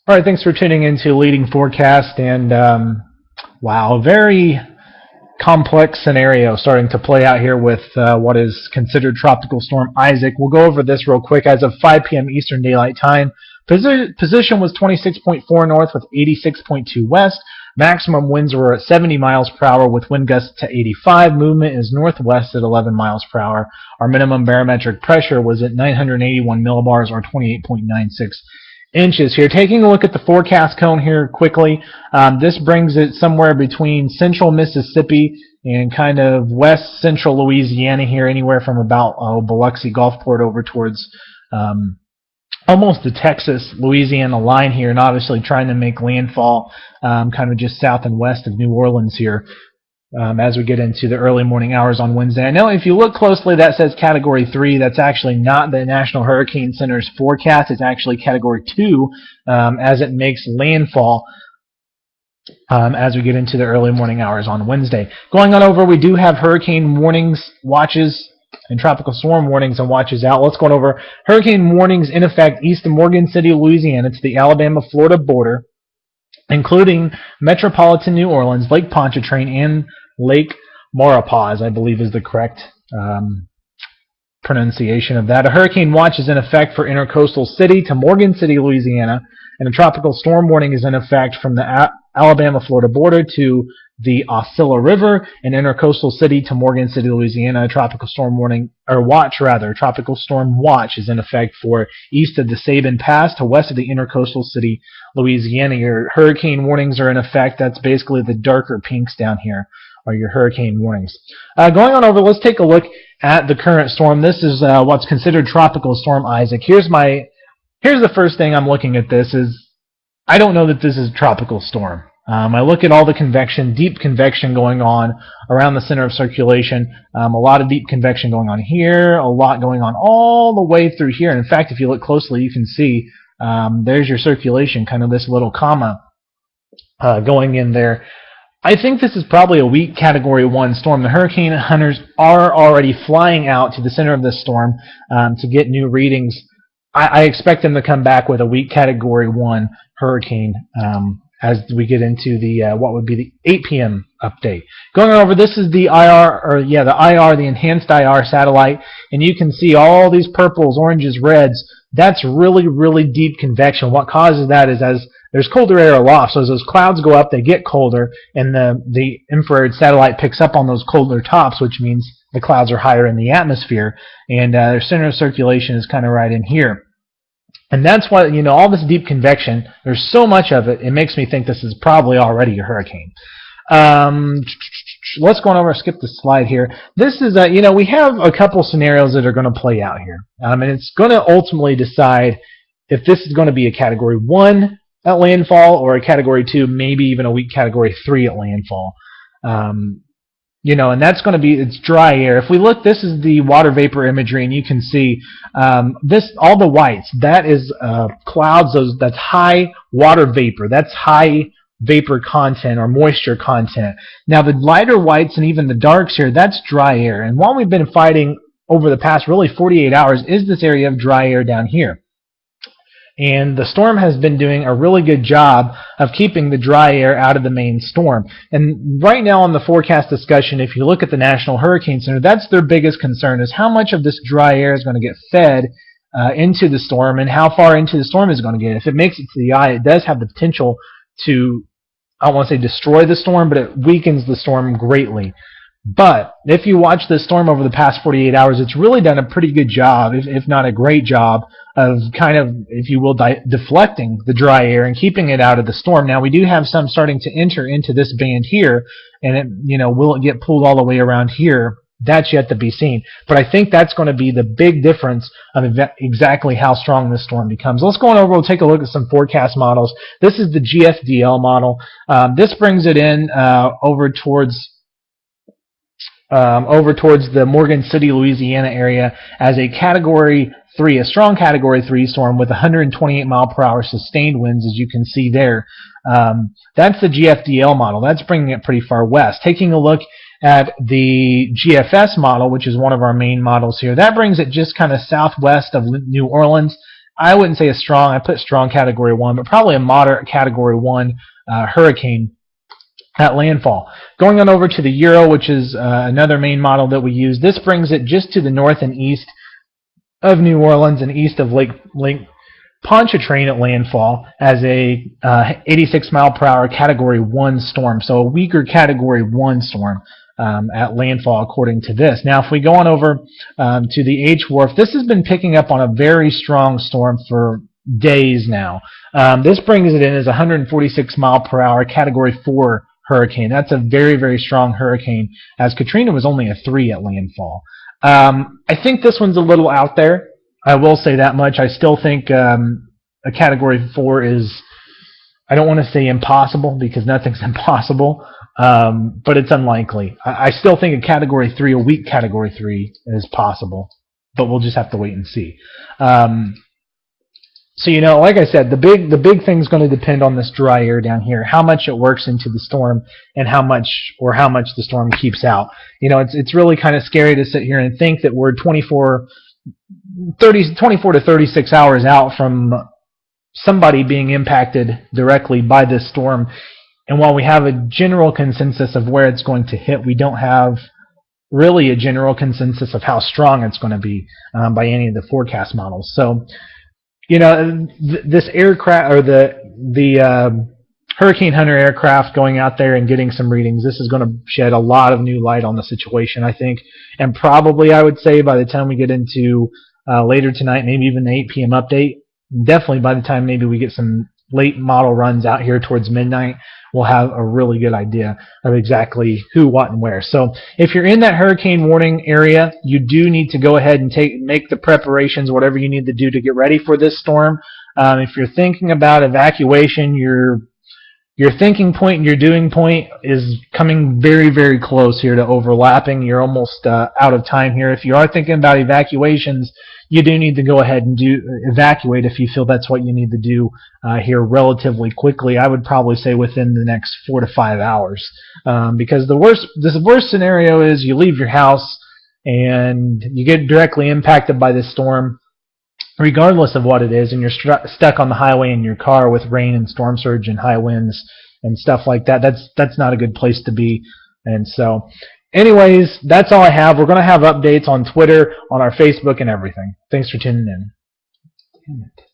All right, thanks for tuning into Leading Forecast. And wow, very complex scenario starting to play out here with what is considered Tropical Storm Isaac. We'll go over this real quick. As of 5 p.m. Eastern Daylight Time, position was 26.4 north with 86.2 west. Maximum winds were at 70 miles per hour with wind gusts to 85. Movement is northwest at 11 miles per hour. Our minimum barometric pressure was at 981 millibars or 28.96 inches here. Taking a look at the forecast cone here quickly, this brings it somewhere between central Mississippi and kind of west central Louisiana here, anywhere from about Biloxi Gulfport over towards almost the Texas-Louisiana line here, and obviously trying to make landfall kind of just south and west of New Orleans here as we get into the early morning hours on Wednesday. I know if you look closely, that says Category 3. That's actually not the National Hurricane Center's forecast. It's actually Category 2 as it makes landfall as we get into the early morning hours on Wednesday. Going on over, we do have hurricane warnings, watches, and tropical storm warnings and watches out. Let's go on over hurricane warnings in effect east of Morgan City, Louisiana to the Alabama-Florida border, including metropolitan New Orleans, Lake Pontchartrain, and Lake Maurepas, I believe is the correct pronunciation of that. A hurricane watch is in effect for Intercoastal City to Morgan City, Louisiana, and a tropical storm warning is in effect from the Alabama-Florida border to the Osceola River and Intercoastal City to Morgan City, Louisiana. A tropical storm warning, or watch rather, tropical storm watch is in effect for east of the Sabin Pass to west of the Intercoastal City, Louisiana. Your hurricane warnings are in effect. That's basically the darker pinks down here are your hurricane warnings. Going on over, let's take a look at the current storm. This is what's considered Tropical Storm Isaac. Here's the first thing I'm looking at. This is, I don't know that this is a tropical storm. I look at all the convection, deep convection going on around the center of circulation. A lot of deep convection going on here, a lot going on all the way through here. And in fact, if you look closely, you can see there's your circulation, kind of this little comma going in there. I think this is probably a weak Category 1 storm. The hurricane hunters are already flying out to the center of this storm to get new readings. I expect them to come back with a weak Category 1 hurricane as we get into the what would be the 8 p.m. update. Going over, this is the the enhanced IR satellite, and you can see all these purples, oranges, reds. That's really, really deep convection. What causes that is as there's colder air aloft, so as those clouds go up, they get colder, and the infrared satellite picks up on those colder tops, which means the clouds are higher in the atmosphere, and their center of circulation is kind of right in here. And that's why, all this deep convection, there's so much of it, it makes me think this is probably already a hurricane. Let's go on over, skip the slide here. This is, we have a couple scenarios that are going to play out here. And it's going to ultimately decide if this is going to be a Category 1 at landfall or a Category 2, maybe even a weak Category 3 at landfall. And that's going to be, it's dry air. If we look, this is the water vapor imagery, and you can see all the whites, that is clouds, that's high water vapor. That's high vapor content or moisture content. Now the lighter whites and even the darks here, that's dry air. And what we've been fighting over the past really 48 hours is this area of dry air down here. And the storm has been doing a really good job of keeping the dry air out of the main storm. And right now on the forecast discussion, if you look at the National Hurricane Center, that's their biggest concern, is how much of this dry air is going to get fed into the storm and how far into the storm is going to get. If it makes it to the eye, it does have the potential to, I don't want to say destroy the storm, but it weakens the storm greatly. But if you watch this storm over the past 48 hours, it's really done a pretty good job, if not a great job, of kind of, if you will, deflecting the dry air and keeping it out of the storm. Now, we do have some starting to enter into this band here, and will it get pulled all the way around here? That's yet to be seen. But I think that's going to be the big difference of exactly how strong this storm becomes. Let's go on over. We'll take a look at some forecast models. This is the GFDL model. This brings it in over towards the Morgan City, Louisiana area as a Category 3, a strong Category 3 storm with 128 mile per hour sustained winds, as you can see there. That's the GFDL model. That's bringing it pretty far west. Taking a look at the GFS model, which is one of our main models here, that brings it just kind of southwest of New Orleans. I wouldn't say a strong, I put strong Category 1, but probably a moderate Category 1 hurricane at landfall. Going on over to the Euro, which is another main model that we use, this brings it just to the north and east of New Orleans and east of Lake Pontchartrain at landfall as a 86 mile per hour Category 1 storm, so a weaker Category 1 storm at landfall according to this. Now if we go on over to the H-Wharf, this has been picking up on a very strong storm for days now. This brings it in as a 146 mile per hour Category 4 hurricane. That's a very, very strong hurricane, as Katrina was only a 3 at landfall. I think this one's a little out there. I will say that much. I still think a Category 4 is, I don't want to say impossible because nothing's impossible, but it's unlikely. I still think a Category 3, a weak Category 3, is possible, but we'll just have to wait and see. So, you know, like I said, the big thing's going to depend on this dry air down here, how much it works into the storm and how much the storm keeps out. You know, it's really kind of scary to sit here and think that we're 24 to 36 hours out from somebody being impacted directly by this storm. And while we have a general consensus of where it's going to hit, we don't have really a general consensus of how strong it's going to be by any of the forecast models. So, you know, this aircraft, or the Hurricane Hunter aircraft going out there and getting some readings, this is going to shed a lot of new light on the situation, I think. And probably, I would say, by the time we get into later tonight, maybe even the 8 p.m. update, definitely by the time maybe we get some late model runs out here towards midnight, we'll have a really good idea of exactly who, what, and where. So if you're in that hurricane warning area, you do need to go ahead and make the preparations, whatever you need to do to get ready for this storm. If you're thinking about evacuation, your thinking point and your doing point is coming very, very close here to overlapping. You're almost out of time here. If you are thinking about evacuations, you do need to go ahead and evacuate if you feel that's what you need to do here relatively quickly. I would probably say within the next 4 to 5 hours, because the worst scenario is you leave your house and you get directly impacted by this storm, regardless of what it is, and you're stuck on the highway in your car with rain and storm surge and high winds and stuff like that. That's not a good place to be. And so, anyways, that's all I have. We're going to have updates on Twitter, on our Facebook, and everything. Thanks for tuning in. Damn it.